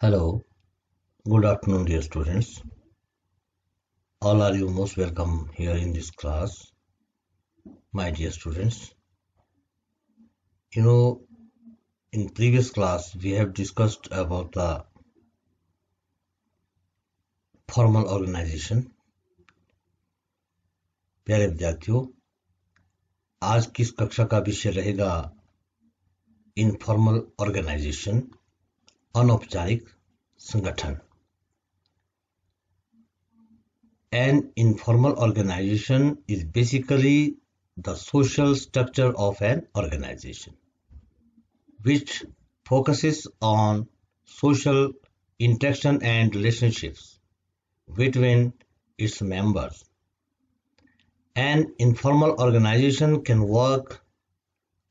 Hello, good afternoon, dear students. All are you most welcome here in this class, my dear students. In previous class, we have discussed about the formal organization. प्यारे विद्यार्थियों, आज की इस कक्षा का विषय रहेगा इनफॉर्मल ऑर्गेनाइजेशन, अनौपचारिक संगठन. An informal organization is basically the social structure of an organization, which focuses on social interaction and relationships between its members. An informal organization can work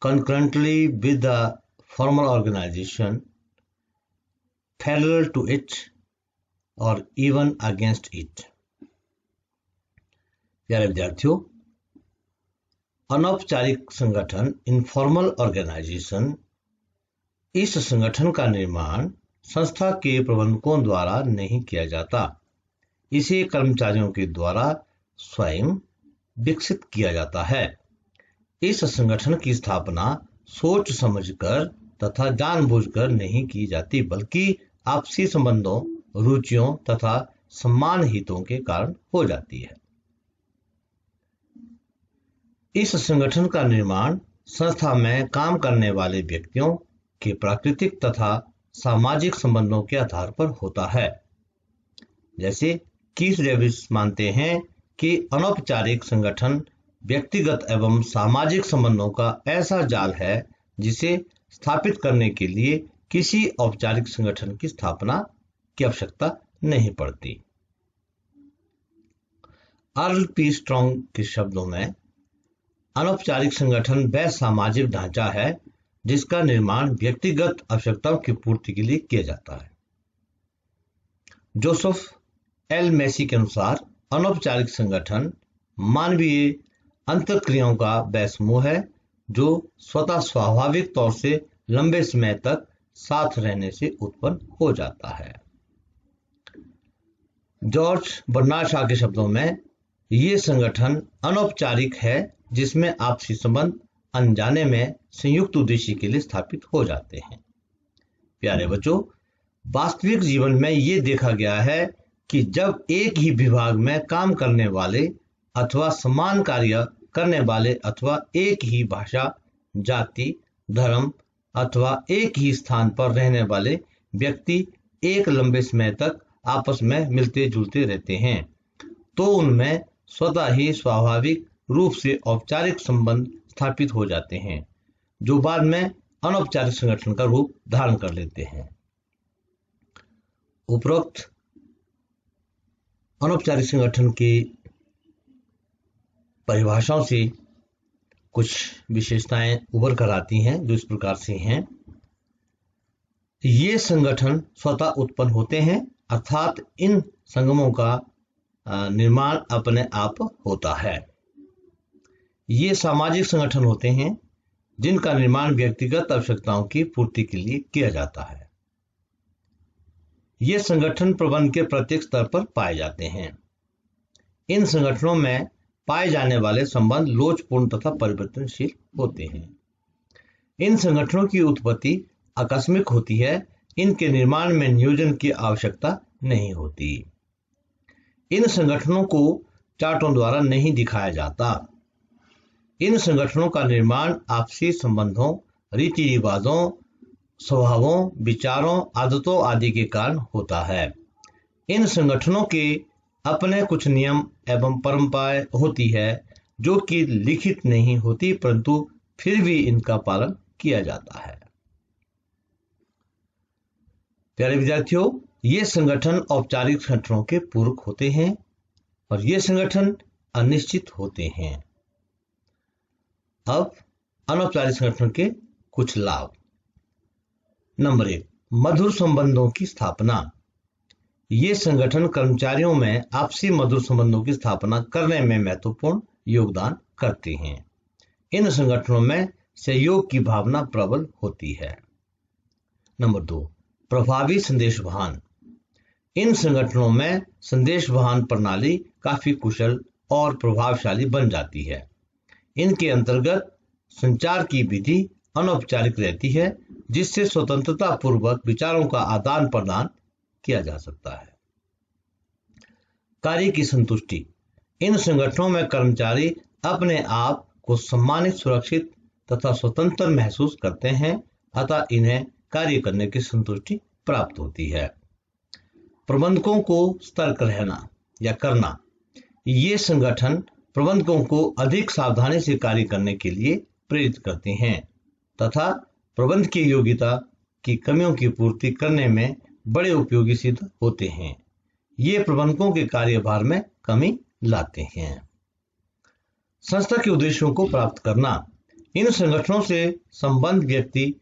concurrently with the formal organization, parallel to it, or even against it. प्यारे विद्यार्थियों, अनौपचारिक संगठन informal organisation, इस संगठन का निर्माण संस्था के प्रबंधकों द्वारा नहीं किया जाता. इसे कर्मचारियों के द्वारा स्वयं विकसित किया जाता है. इस संगठन की स्थापना सोच समझकर तथा जानबूझकर नहीं की जाती, बल्कि आपसी संबंधों, रुचियों तथा समान हितों के कारण हो जाती है. इस संगठन का निर्माण संस्था में काम करने वाले व्यक्तियों के प्राकृतिक तथा सामाजिक संबंधों के आधार पर होता है. जैसे कीथ डेविस मानते हैं कि अनौपचारिक संगठन व्यक्तिगत एवं सामाजिक संबंधों का ऐसा जाल है जिसे स्थापित करने के लिए किसी औपचारिक संगठन की स्थापना की आवश्यकता नहीं पड़ती. अर्ल पी स्ट्रॉन्ग के शब्दों में, अनौपचारिक संगठन वह सामाजिक ढांचा है जिसका निर्माण व्यक्तिगत आवश्यकताओं की पूर्ति के लिए किया जाता है. जोसेफ एल मैसी के अनुसार अनौपचारिक संगठन मानवीय अंतःक्रियाओं का वह समूह है जो स्वतः स्वाभाविक तौर से लंबे समय तक साथ रहने से उत्पन्न हो जाता है. जॉर्ज बर्नार्ड शॉ के शब्दों में, ये संगठन अनौपचारिक है जिसमें आपसी संबंध अनजाने में संयुक्त उद्देश्य के लिए स्थापित हो जाते हैं. प्यारे बच्चों, वास्तविक जीवन में ये देखा गया है कि जब एक ही विभाग में काम करने वाले अथवा समान कार्य करने वाले अथवा एक ही भाषा, जाति, धर्म अथवा एक ही स्थान पर रहने वाले व्यक्ति एक लंबे समय तक आपस में मिलते जुलते रहते हैं, तो उनमें स्वतः ही स्वाभाविक रूप से औपचारिक संबंध स्थापित हो जाते हैं, जो बाद में अनौपचारिक संगठन का रूप धारण कर लेते हैं. उपरोक्त अनौपचारिक संगठन की परिभाषाओं से कुछ विशेषताएं उभर कर आती हैं, जो इस प्रकार से हैं. ये संगठन स्वतः उत्पन्न होते हैं, अर्थात इन संगमों का निर्माण अपने आप होता है. ये सामाजिक संगठन होते हैं जिनका निर्माण व्यक्तिगत आवश्यकताओं की पूर्ति के लिए किया जाता है. ये संगठन प्रबंध के प्रत्येक स्तर पर पाए जाते हैं. इन संगठनों में पाए जाने वाले संबंध लोचपूर्ण तथा परिवर्तनशील होते हैं. इन संगठनों की उत्पत्ति आकस्मिक होती है. इनके निर्माण में नियोजन की आवश्यकता नहीं होती. इन संगठनों को चार्टों द्वारा नहीं दिखाया जाता. इन संगठनों का निर्माण आपसी संबंधों, रीति रिवाजों, स्वभावों, विचारों, आदतों आदि के कारण होता है. इन संगठनों के अपने कुछ नियम एवं परंपराएं होती है जो कि लिखित नहीं होती, परंतु फिर भी इनका पालन किया जाता है. प्यारे विद्यार्थियों, ये संगठन औपचारिक संगठनों के पूरक होते हैं और ये संगठन अनिश्चित होते हैं. अब अनौपचारिक संगठन के कुछ लाभ. नंबर 1, मधुर संबंधों की स्थापना. ये संगठन कर्मचारियों में आपसी मधुर संबंधों की स्थापना करने में महत्वपूर्ण योगदान करते हैं. इन संगठनों में सहयोग की भावना प्रबल होती है. नंबर 2, प्रभावी संदेशवहन। इन संगठनों में संदेशवहन प्रणाली काफी कुशल और प्रभावशाली बन जाती है। इनके अंतर्गत संचार की विधि अनौपचारिक रहती है, जिससे स्वतंत्रता पूर्वक विचारों का आदान प्रदान किया जा सकता है। कार्य की संतुष्टि। इन संगठनों में कर्मचारी अपने आप को सम्मानित, सुरक्षित तथा स्वतंत्र महसूस करते हैं, अतः इन्हें कार्य करने की संतुष्टि प्राप्त होती है। प्रबंधकों को सतर्क रहना या करना। ये संगठन प्रबंधकों को अधिक सावधानी से कार्य करने के लिए प्रेरित करते हैं तथा प्रबंधकीय योग्यता की कमियों की पूर्ति करने में बड़े उपयोगी सिद्ध होते हैं। ये प्रबंधकों के कार्यभार में कमी लाते हैं। संस्था के उद्देश्यों को प्राप्त करना। इन संगठनों से संबद्ध व्यक्ति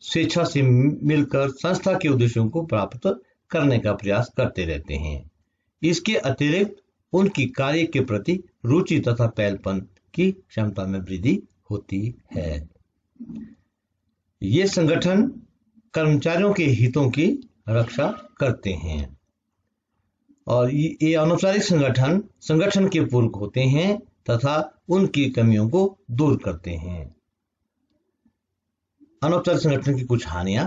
स्वेच्छा से मिलकर संस्था के उद्देश्यों को प्राप्त करने का प्रयास करते रहते हैं। इसके अतिरिक्त उनकी कार्य के प्रति रुचि तथा पहलपन की क्षमता में वृद्धि होती है। ये संगठन कर्मचारियों के हितों की रक्षा करते हैं और ये अनौपचारिक संगठन के पूरक होते हैं तथा उनकी कमियों को दूर करते हैं। अनौपचारिक संगठन की कुछ हानियां।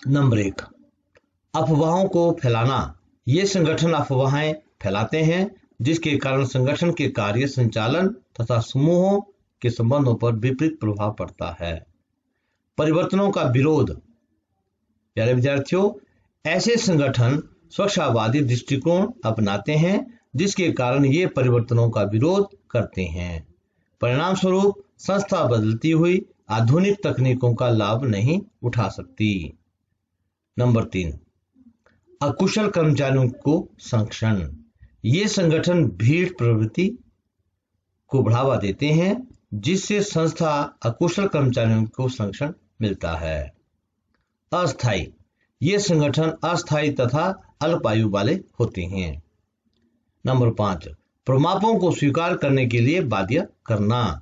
नंबर 1, अफवाहों को फैलाना। ये संगठन अफवाहें फैलाते हैं, जिसके कारण संगठन के कार्य, संचालन तथा समूहों के संबंधों पर विपरीत प्रभाव पड़ता है। परिवर्तनों का विरोध। प्यारे विद्यार्थियों, ऐसे संगठन स्वच्छावादी दृष्टिकोण अपनाते हैं, जिसके कारण ये परिवर्तनों का विरोध करते हैं। परिणाम स्वरूप संस्था बदलती हुई आधुनिक तकनीकों का लाभ नहीं उठा सकती। नंबर 3, अकुशल कर्मचारियों को संरक्षण। ये संगठन भीड़ प्रवृत्ति को बढ़ावा देते हैं, जिससे संस्था अकुशल कर्मचारियों को संरक्षण मिलता है। अस्थायी। ये संगठन अस्थायी तथा अल्पायु वाले होते हैं। नंबर 5, प्रमापों को स्वीकार करने के लिए बाध्य करना।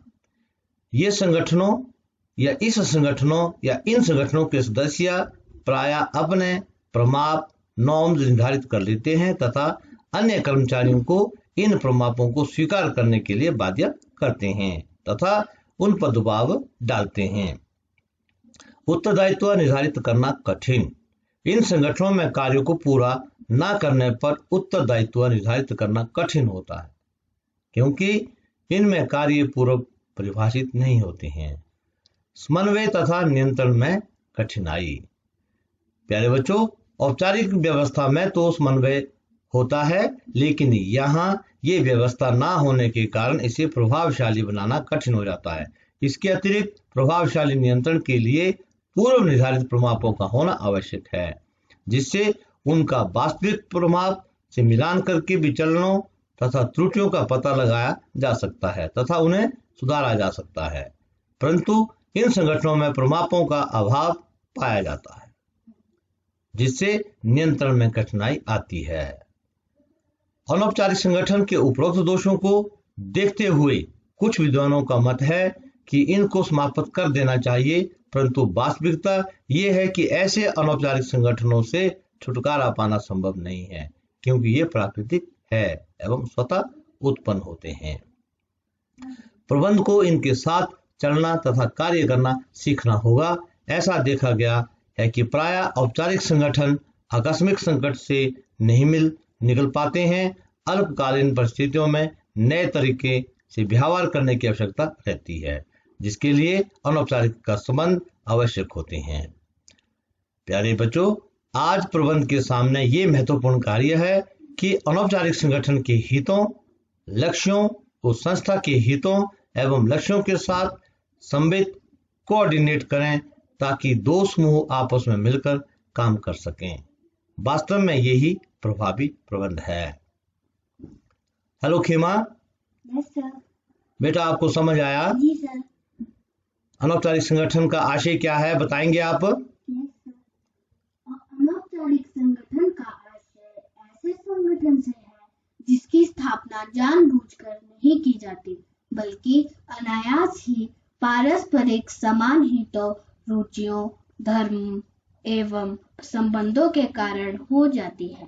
ये संगठनों या इन संगठनों के सदस्य प्रायः अपने प्रमाप नॉर्म्स निर्धारित कर लेते हैं तथा अन्य कर्मचारियों को इन प्रमापों को स्वीकार करने के लिए बाध्य करते हैं तथा उन पर दबाव डालते हैं। उत्तरदायित्व निर्धारित करना कठिन। इन संगठनों में कार्यों को पूरा न करने पर उत्तरदायित्व निर्धारित करना कठिन होता है, क्योंकि इनमें कार्य पूर्व परिभाषित नहीं होते हैं। समन्वय तथा नियंत्रण में कठिनाई। प्यारे बच्चों, औपचारिक व्यवस्था में तो समन्वय होता है, लेकिन यहाँ ये व्यवस्था ना होने के कारण इसे प्रभावशाली बनाना कठिन हो जाता है। इसके अतिरिक्त प्रभावशाली नियंत्रण के लिए पूर्व निर्धारित प्रमापों का होना आवश्यक है, जिससे उनका वास्तविक प्रमाप से मिलान करके विचलनों तथा त्रुटियों का पता लगाया जा सकता है तथा उन्हें सुधारा जा सकता है। परंतु इन संगठनों में प्रमापों का अभाव पाया जाता है, जिससे नियंत्रण में कठिनाई आती है। अनौपचारिक संगठन के उपरोक्त दोषों को देखते हुए कुछ विद्वानों का मत है कि इनको समाप्त कर देना चाहिए, परंतु वास्तविकता ये है कि ऐसे अनौपचारिक संगठनों से छुटकारा पाना संभव नहीं है, क्योंकि ये प्राकृतिक है एवं स्वतः उत्पन्न होते हैं। प्रबंध को इनके साथ चलना तथा कार्य करना सीखना होगा। ऐसा देखा गया है कि प्रायः औपचारिक संगठन आकस्मिक संकट से नहीं निकल पाते हैं। अल्पकालीन परिस्थितियों में नए तरीके से व्यवहार करने की आवश्यकता रहती है, जिसके लिए अनौपचारिक का संबंध आवश्यक होते हैं। प्यारे बच्चों, आज प्रबंध के सामने ये महत्वपूर्ण कार्य है कि अनौपचारिक संगठन के हितों, लक्ष्यों को संस्था के हितों एवं लक्ष्यों के साथ समन्वित कोऑर्डिनेट करें, ताकि दो समूह आपस में मिलकर काम कर सकें। वास्तव में यही प्रभावी प्रबंध है। हेलो खेमा। Yes sir. बेटा, आपको समझ आया? जी सर। अनौपचारिक संगठन का आशय क्या है, बताएंगे आप? Yes sir. अनौपचारिक संगठन का आशय ऐसे संगठन से है जिसकी स्थापना जानबूझकर नहीं की जाती, बल्कि अनायास ही पारस्परिक समान हितों, रुचियों, धर्म एवं संबंधों के कारण हो जाती है।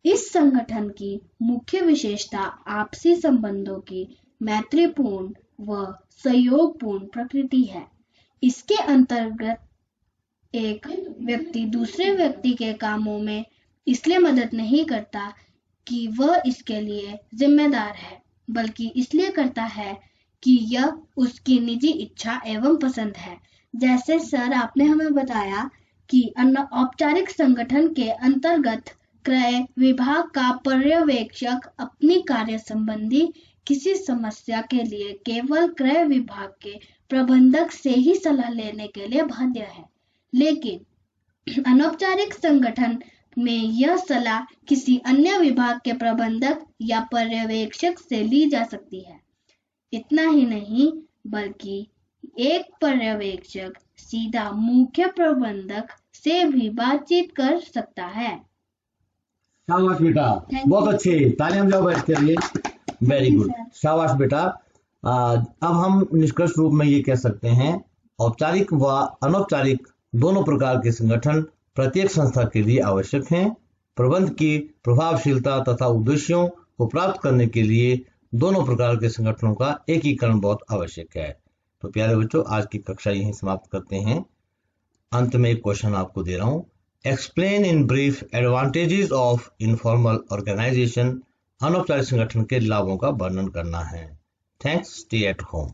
इस संगठन की मुख्य विशेषता आपसी संबंधों की मैत्रीपूर्ण व सहयोगपूर्ण प्रकृति है। इसके अंतर्गत एक व्यक्ति दूसरे व्यक्ति के कामों में इसलिए मदद नहीं करता कि वह इसके लिए जिम्मेदार है, बल्कि इसलिए करता है कि यह उसकी निजी इच्छा एवं पसंद है। जैसे सर आपने हमें बताया कि औपचारिक संगठन के अंतर्गत क्रय विभाग का पर्यवेक्षक अपनी कार्य संबंधी किसी समस्या के लिए केवल क्रय विभाग के प्रबंधक से ही सलाह लेने के लिए बाध्य है, लेकिन अनौपचारिक संगठन में यह सलाह किसी अन्य विभाग के प्रबंधक या पर्यवेक्षक से ली जा सकती है। इतना ही नहीं, बल्कि एक पर्यवेक्षक सीधा मुख्य प्रबंधक से भी बातचीत कर सकता है। शाबाश बेटा, बहुत अच्छे, तालियां बजाओ बैठ के लिए। वेरी गुड, शाबाश बेटा। अब हम निष्कर्ष रूप में ये कह सकते हैं, औपचारिक व अनौपचारिक दोनों प्रकार के संगठन प्रत्येक संस्था के लिए आवश्यक हैं। प्रबंध की प्रभावशीलता तथा उद्देश्यों को प्राप्त करने के लिए दोनों प्रकार के संगठनों का एकीकरण बहुत आवश्यक है। तो प्यारे बच्चों, आज की कक्षा यहीं समाप्त करते हैं। अंत में एक क्वेश्चन आपको दे रहा हूँ। Explain in brief advantages of informal organisation. अनौपचारिक संगठन के लाभों का वर्णन करना है। Thanks, stay at home.